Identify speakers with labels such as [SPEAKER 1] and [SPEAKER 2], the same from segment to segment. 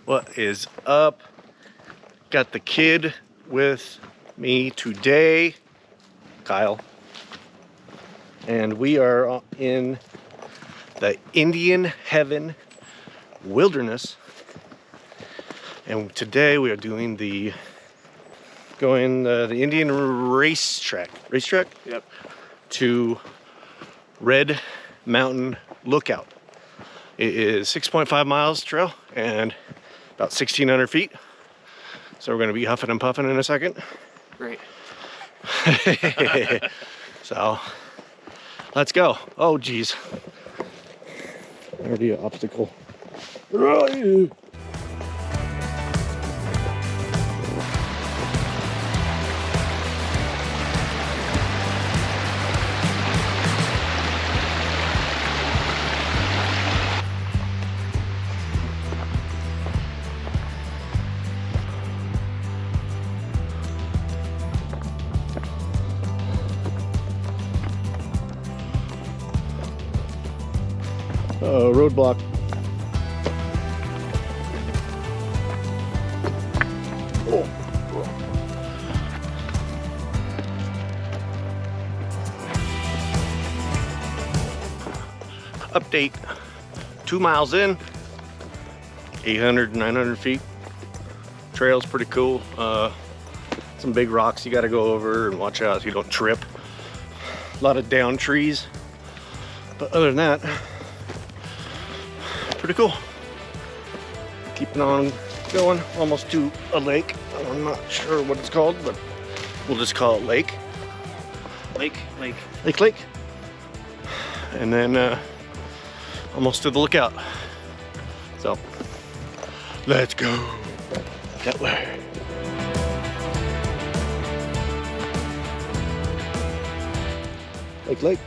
[SPEAKER 1] What is up? Got the kid with me today, Kyle. And we are in the Indian Heaven Wilderness. And today we are doing the Indian Racetrack.
[SPEAKER 2] Yep.
[SPEAKER 1] To Red Mountain Lookout. It is 6.5 miles trail and about 1,600 feet. So we're gonna be huffing and puffing in a second.
[SPEAKER 2] Great.
[SPEAKER 1] So let's go. Oh geez. Already an obstacle. Roadblock. Oh. Update, 2 miles in, 800, 900 feet. Trail's pretty cool. Some big rocks you gotta go over and watch out so you don't trip. A lot of down trees. But other than that, pretty cool. Keeping on going, almost to a lake. I'm not sure what it's called, but we'll just call it lake. Lake. And then almost to the lookout. So let's go that way. Lake.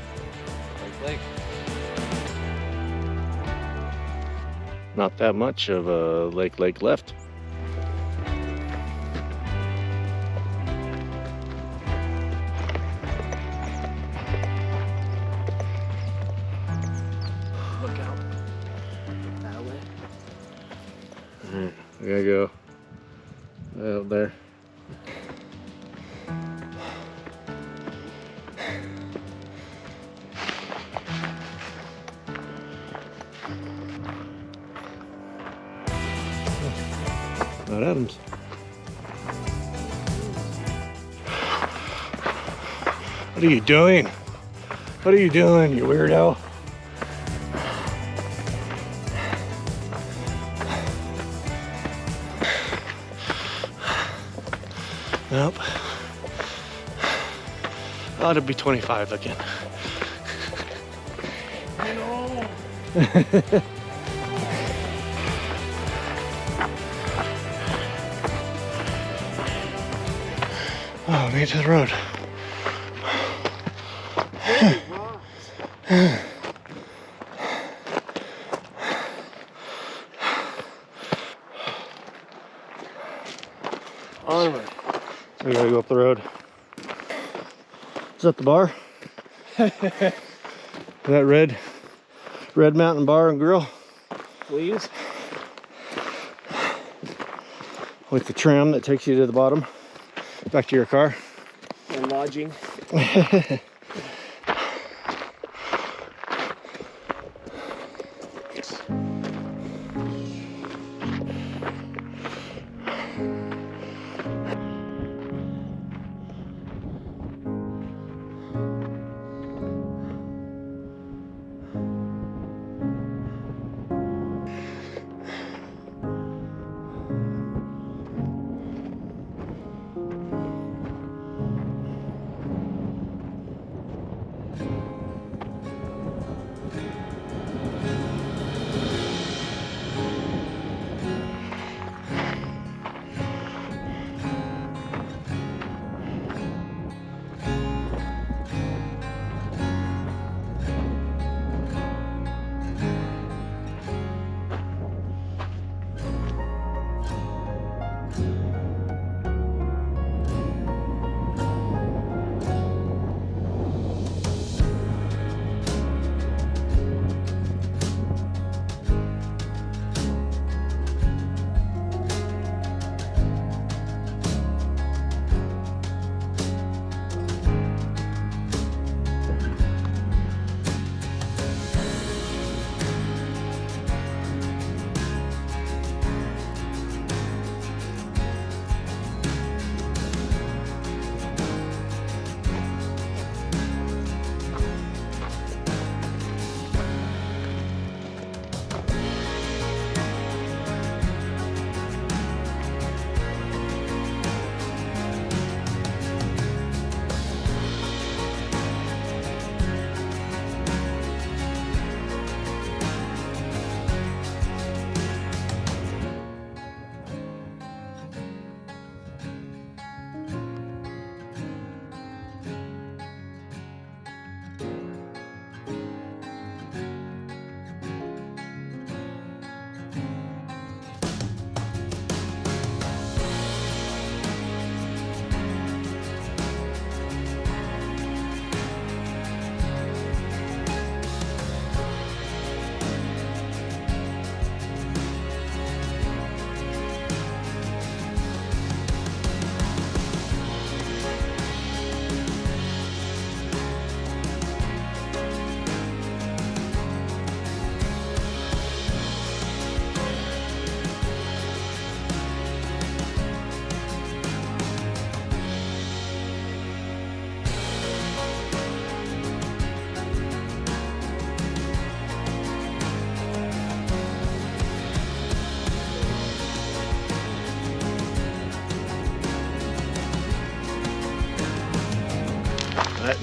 [SPEAKER 1] Not that much of a lake left.
[SPEAKER 2] Look out. That way.
[SPEAKER 1] Alright, we gotta go out there. Not Adams. What are you doing? What are you doing, you weirdo? Nope. Ought to be 25 again. No. Oh, made it to the road.
[SPEAKER 2] Onward.
[SPEAKER 1] We gotta go up the road. Is that the bar? That red Mountain Bar and Grill?
[SPEAKER 2] Please.
[SPEAKER 1] With the tram that takes you to the bottom, back to your car.
[SPEAKER 2] And lodging.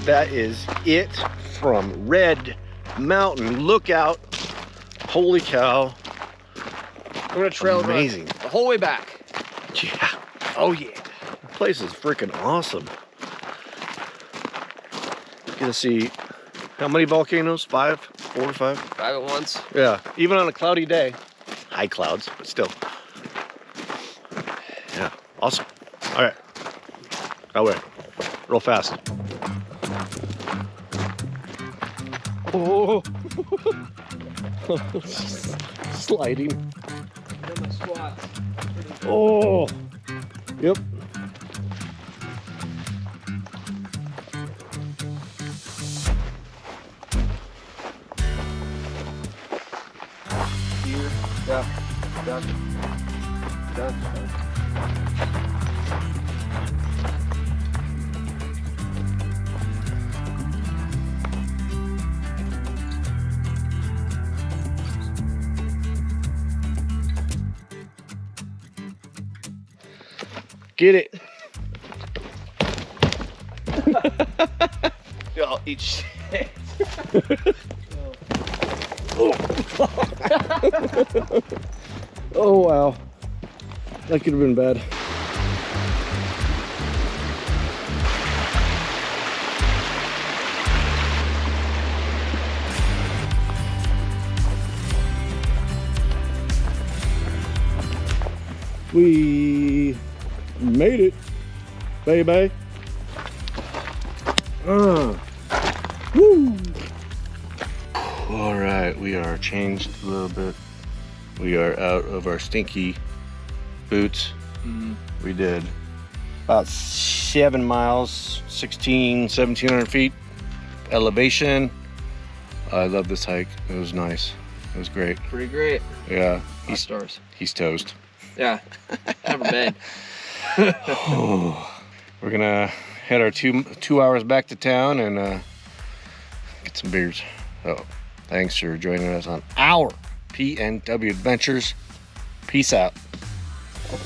[SPEAKER 1] that is it from Red Mountain Lookout. Holy cow.
[SPEAKER 2] We're gonna trail run
[SPEAKER 1] Amazing.
[SPEAKER 2] the whole way back.
[SPEAKER 1] Yeah,
[SPEAKER 2] Oh yeah.
[SPEAKER 1] the place is freaking awesome. Gonna see how many volcanoes? 5, 4 or 5?
[SPEAKER 2] 5 at once.
[SPEAKER 1] Yeah, even on a cloudy day. High clouds, but still. Yeah, awesome. All right, that way, real fast. Oh, sliding.
[SPEAKER 2] My squats.
[SPEAKER 1] Oh, yep.
[SPEAKER 2] Here, duck, duck, duck, duck.
[SPEAKER 1] Get it.
[SPEAKER 2] Y'all eat shit.
[SPEAKER 1] Oh wow, that could have been bad. We made it, baby. Woo! All right, we are changed a little bit. We are out of our stinky boots. We did about 7 miles, 1700 feet elevation. I love this hike. It was nice. It was great.
[SPEAKER 2] Pretty great.
[SPEAKER 1] Yeah,
[SPEAKER 2] Five stars.
[SPEAKER 1] he's toast.
[SPEAKER 2] Yeah. Never been.
[SPEAKER 1] We're gonna head our 2 hours back to town and get some beers. So thanks for joining us on our PNW Adventures. Peace out.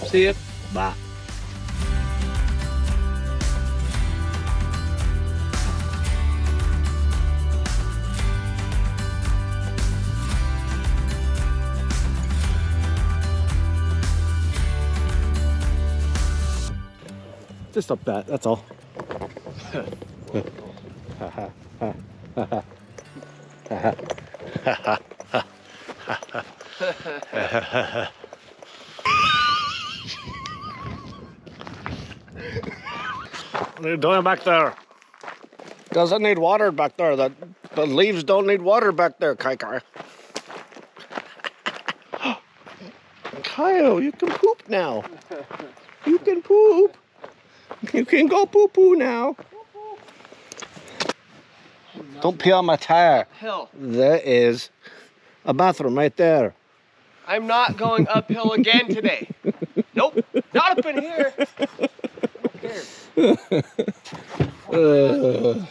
[SPEAKER 2] See ya.
[SPEAKER 1] Bye. Just up that, that's all. What are you doing back there? Doesn't need water back there. The leaves don't need water back there, Kai. Kyle, you can poop now. You can poop. You can go poo-poo now. Don't pee on my tire.
[SPEAKER 2] Hill.
[SPEAKER 1] There is a bathroom right there.
[SPEAKER 2] I'm not going uphill again today. Nope. Not up in here. I don't care.